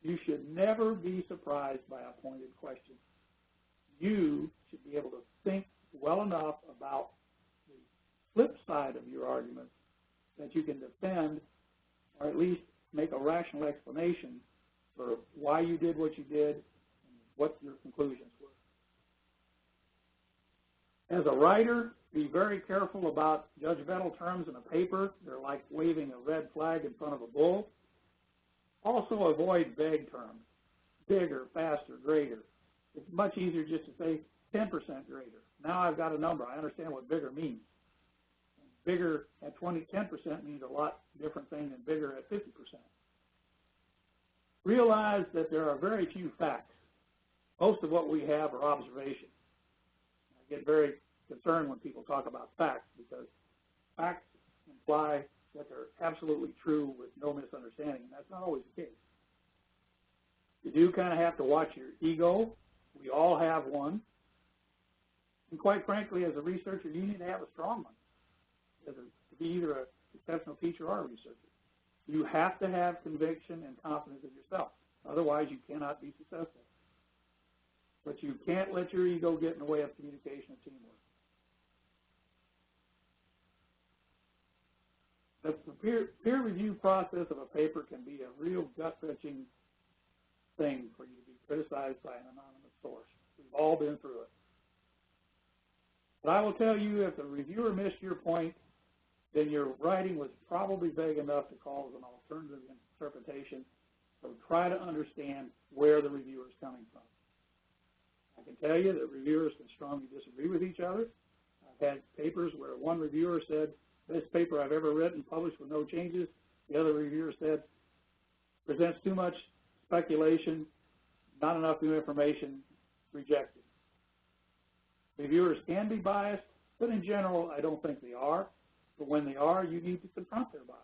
You should never be surprised by a pointed question. You should be able to think well enough about the flip side of your argument that you can defend or at least make a rational explanation for why you did what you did and what your conclusions were. As a writer, be very careful about judgmental terms in a paper. They're like waving a red flag in front of a bull. Also avoid vague terms, bigger, faster, greater. It's much easier just to say 10% greater. Now I've got a number. I understand what bigger means. Bigger at 10% means a lot different thing than bigger at 50%. Realize that there are very few facts. Most of what we have are observations. I get very concerned when people talk about facts because facts imply that they're absolutely true with no misunderstanding, and that's not always the case. You do kind of have to watch your ego. We all have one. And quite frankly, as a researcher, you need to have a strong one to be either a exceptional teacher or a researcher. You have to have conviction and confidence in yourself. Otherwise, you cannot be successful. But you can't let your ego get in the way of communication and teamwork. The peer review process of a paper can be a real gut-wrenching thing for you to be criticized by an anonymous source. We've all been through it. But I will tell you, if the reviewer missed your point, then your writing was probably vague enough to cause an alternative interpretation. So try to understand where the reviewer is coming from. I can tell you that reviewers can strongly disagree with each other. I've had papers where one reviewer said, best paper I've ever written, published with no changes. The other reviewer said, presents too much speculation, not enough new information, rejected. Reviewers can be biased, but in general, I don't think they are. But when they are, you need to confront their bias.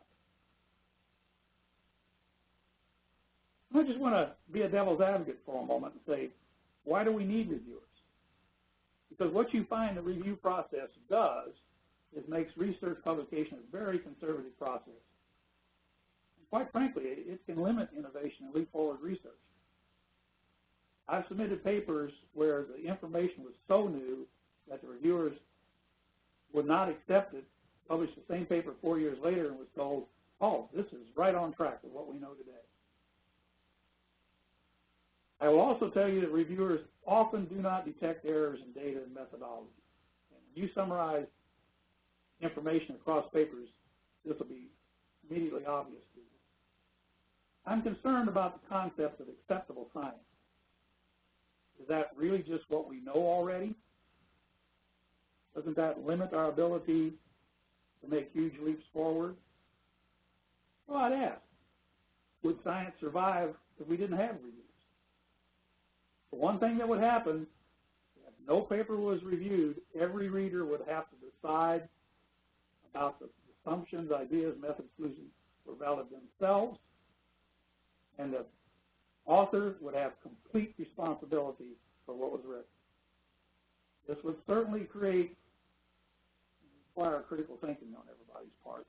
I just want to be a devil's advocate for a moment and say, why do we need reviewers? Because what you find the review process does is makes research publication a very conservative process. And quite frankly, it can limit innovation and leap forward research. I've submitted papers where the information was so new that the reviewers would not accept it, published the same paper 4 years later and was told, oh, this is right on track with what we know today. I will also tell you that reviewers often do not detect errors in data and methodology. And you summarize information across papers, this will be immediately obvious to you. I'm concerned about the concept of acceptable science. Is that really just what we know already? Doesn't that limit our ability to make huge leaps forward? Well, I'd ask, would science survive if we didn't have reviews? The one thing that would happen, if no paper was reviewed, every reader would have to decide about the assumptions, ideas, methods, solutions were valid themselves, and the author would have complete responsibility for what was written. This would certainly require critical thinking on everybody's part.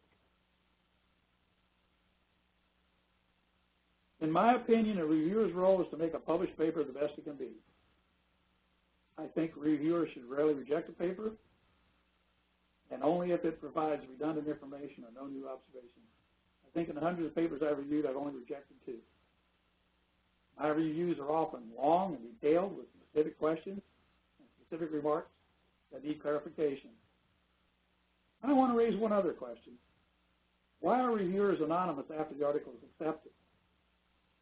In my opinion, a reviewer's role is to make a published paper the best it can be. I think reviewers should rarely reject a paper, and only if it provides redundant information or no new observations. I think in the hundreds of papers I've reviewed, I've only rejected 2. My reviews are often long and detailed with specific questions and specific remarks that need clarification. I want to raise one other question. Why are reviewers anonymous after the article is accepted?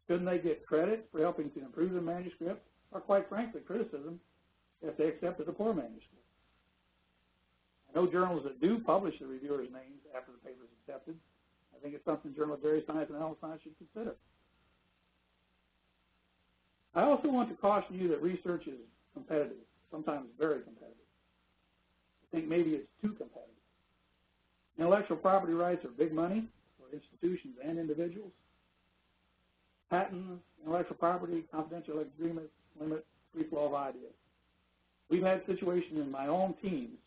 Shouldn't they get credit for helping to improve the manuscript, or quite frankly, criticism if they accepted a poor manuscript? I know journals that do publish the reviewers' names after the paper is accepted. I think it's something Journal of Dairy Science and Animal Science should consider. I also want to caution you that research is competitive, sometimes very competitive. I think maybe it's too competitive. Intellectual property rights are big money for institutions and individuals. Patents, intellectual property, confidential agreements limit free flow of ideas. We've had situations in my own teams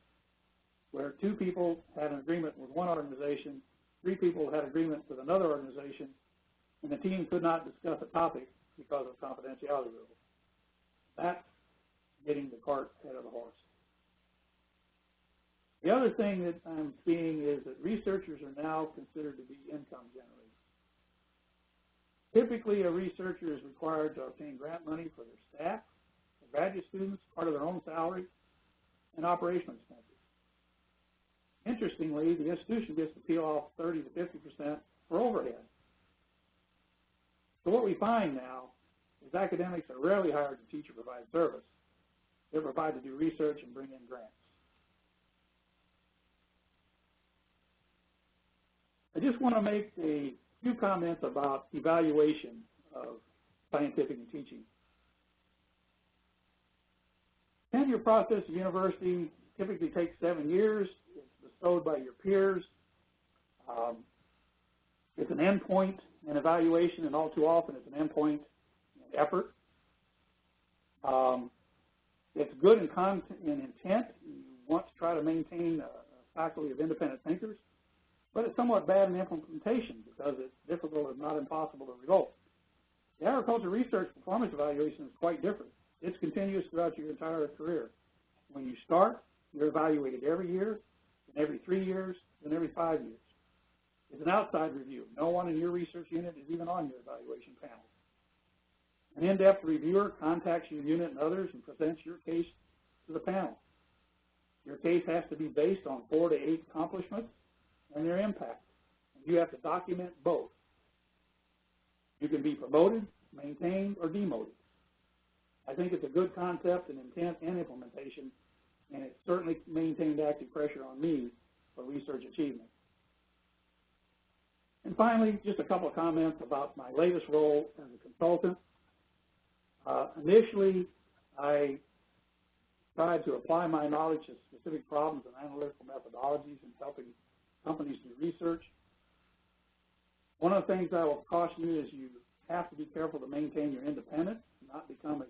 where 2 people had an agreement with one organization, 3 people had agreement with another organization, and the team could not discuss a topic because of confidentiality rules. That's getting the cart ahead of the horse. The other thing that I'm seeing is that researchers are now considered to be income generators. Typically, a researcher is required to obtain grant money for their staff, for graduate students, part of their own salary, and operational expenses. Interestingly, the institution gets to peel off 30 to 50% for overhead. So what we find now is academics are rarely hired to teach or provide service. They're provided to do research and bring in grants. I just want to make a few comments about evaluation of scientific and teaching. Tenure process at university typically takes 7 years. It's bestowed by your peers. It's an endpoint in evaluation, and all too often it's an endpoint in effort. It's good in content and intent. You want to try to maintain a faculty of independent thinkers, but it's somewhat bad in implementation because it's difficult, if not impossible, to result. The agriculture research performance evaluation is quite different. It's continuous throughout your entire career. When you start, you're evaluated every year, then every 3 years, then every 5 years. It's an outside review. No one in your research unit is even on your evaluation panel. An in-depth reviewer contacts your unit and others and presents your case to the panel. Your case has to be based on 4 to 8 accomplishments and their impact. And you have to document both. You can be promoted, maintained, or demoted. I think it's a good concept in intent and implementation, and it certainly maintained active pressure on me for research achievement. And finally, just a couple of comments about my latest role as a consultant. Initially, I tried to apply my knowledge to specific problems and analytical methodologies in helping companies do research. One of the things I will caution you is you have to be careful to maintain your independence, not become a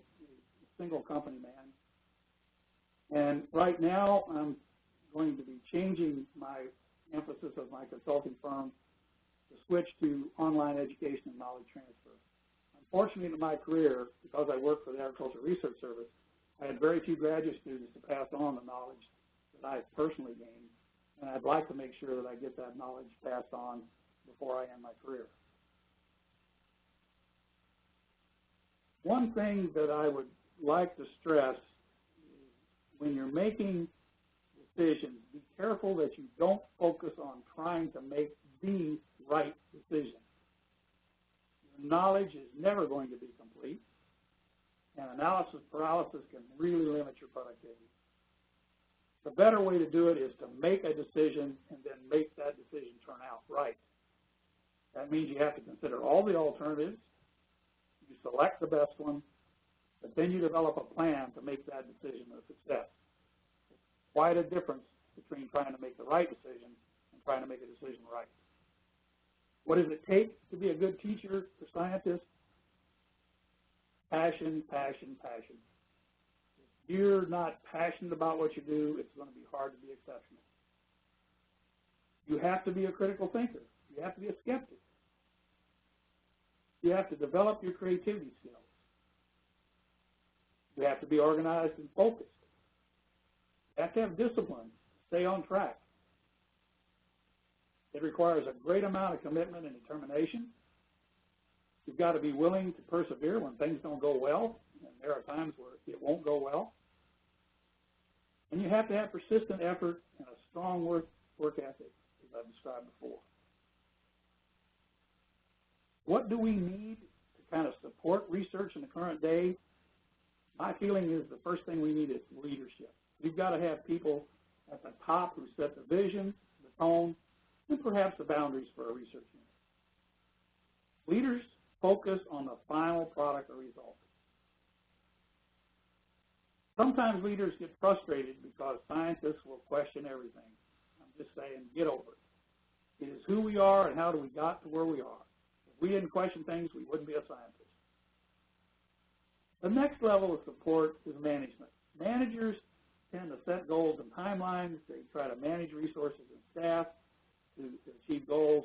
single company man. And right now, I'm going to be changing my emphasis of my consulting firm to switch to online education and knowledge transfer. Unfortunately, in my career, because I worked for the Agricultural Research Service, I had very few graduate students to pass on the knowledge that I personally gained, and I'd like to make sure that I get that knowledge passed on before I end my career. One thing that I would like to stress is when you're making decisions, be careful that you don't focus on trying to make the right decision. Your knowledge is never going to be complete, and analysis paralysis can really limit your productivity. The better way to do it is to make a decision and then make that decision turn out right. That means you have to consider all the alternatives, you select the best one, but then you develop a plan to make that decision a success. It's quite a difference between trying to make the right decision and trying to make a decision right. What does it take to be a good teacher or scientist? Passion, passion, passion. If you're not passionate about what you do, it's going to be hard to be exceptional. You have to be a critical thinker. You have to be a skeptic. You have to develop your creativity skills. You have to be organized and focused. You have to have discipline, stay on track. It requires a great amount of commitment and determination. You've got to be willing to persevere when things don't go well, and there are times where it won't go well. And you have to have persistent effort and a strong work ethic, as I've described before. What do we need to kind of support research in the current day? My feeling is the first thing we need is leadership. We've got to have people at the top who set the vision, the tone, and perhaps the boundaries for a research unit. Leaders focus on the final product or result. Sometimes leaders get frustrated because scientists will question everything. I'm just saying, get over it. It is who we are and how do we got to where we are. If we didn't question things, we wouldn't be a scientist. The next level of support is management. Managers tend to set goals and timelines. They try to manage resources and staff to achieve goals.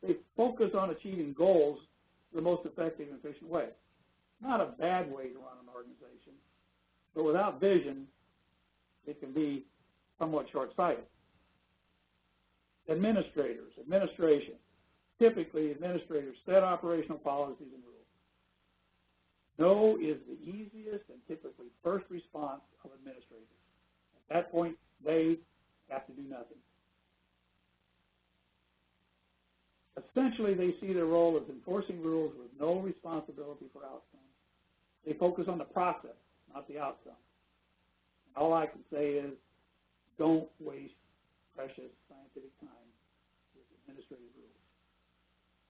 They focus on achieving goals the most effective and efficient way. Not a bad way to run an organization, but without vision, it can be somewhat short-sighted. Administration. Typically, administrators set operational policies and rules. No is the easiest and typically first response of administrators. At that point, they have to do nothing. Essentially, they see their role as enforcing rules with no responsibility for outcomes. They focus on the process, not the outcome. And all I can say is, don't waste precious scientific time with administrative rules.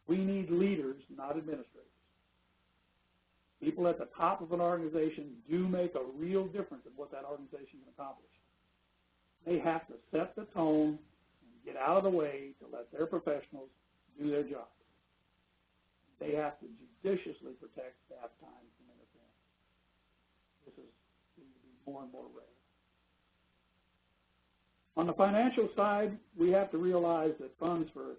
We need leaders, not administrators. People at the top of an organization do make a real difference in what that organization can accomplish. They have to set the tone and get out of the way to let their professionals do their job. They have to judiciously protect staff time from interference. This is going to be more and more rare. On the financial side, we have to realize that funds for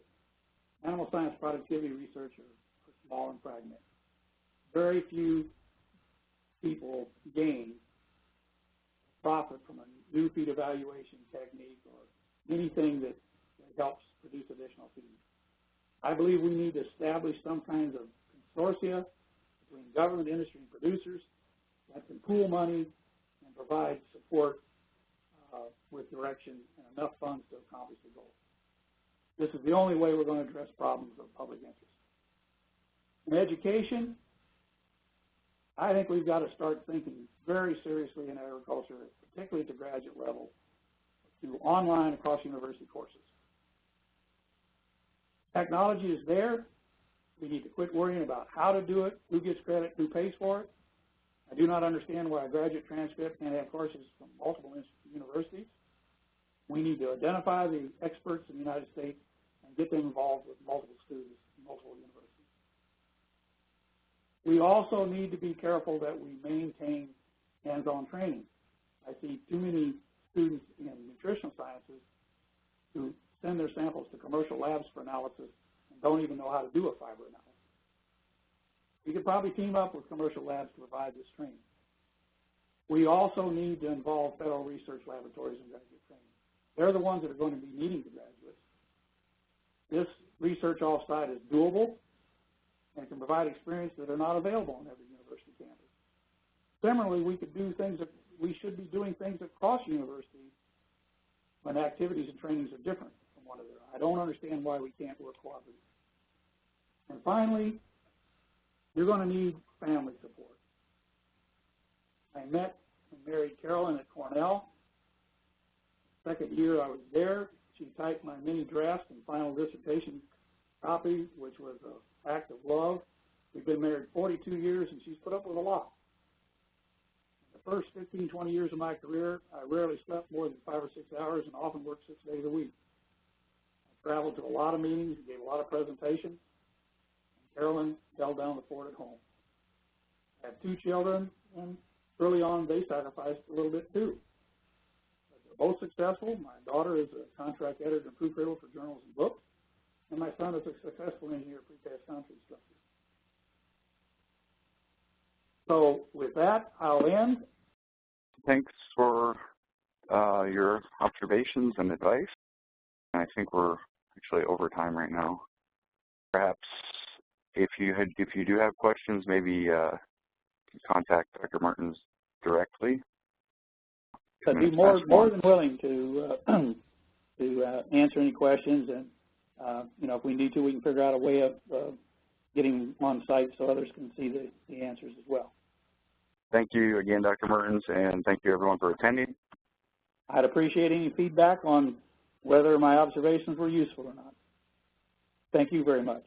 animal science productivity research are small and fragmented. Very few people gain profit from a new feed evaluation technique or anything that helps produce additional feed. I believe we need to establish some kinds of consortia between government, industry, and producers that can pool money and provide support with direction and enough funds to accomplish the goal. This is the only way we're going to address problems of public interest. In education, I think we've got to start thinking very seriously in agriculture, particularly at the graduate level, to online across university courses. Technology is there. We need to quit worrying about how to do it, who gets credit, who pays for it. I do not understand why a graduate transcript can't have courses from multiple universities. We need to identify the experts in the United States and get them involved with multiple students in multiple universities. We also need to be careful that we maintain hands-on training. I see too many students in nutritional sciences who send their samples to commercial labs for analysis and don't even know how to do a fiber analysis. We could probably team up with commercial labs to provide this training. We also need to involve federal research laboratories in graduate training. They're the ones that are going to be needing the graduates. This research offsite is doable and can provide experience that are not available on every university campus. Similarly, we should be doing things across universities when activities and trainings are different from one another. I don't understand why we can't work cooperatively. And finally, you're going to need family support. I met and married Carolyn at Cornell. Second year I was there, she typed my mini draft and final dissertation copy, which was an act of love. We've been married 42 years, and she's put up with a lot. The first 15, 20 years of my career, I rarely slept more than 5 or 6 hours and often worked 6 days a week. I traveled to a lot of meetings and gave a lot of presentations. And Carolyn held down the fort at home. I have 2 children, and early on they sacrificed a little bit too. But they're both successful. My daughter is a contract editor and proofreader for journals and books, and my son is a successful engineer, precast concrete structure. So with that, I'll end.
Thanks for your observations and advice. I think we're actually over time right now. Perhaps if you do have questions, maybe contact Dr. Mertens directly.
I'd be more than willing to answer any questions, and if we need to, we can figure out a way of getting on site so others can see the answers as well.
Thank you again, Dr. Mertens, and thank you everyone for attending.
I'd appreciate any feedback on whether my observations were useful or not. Thank you very much.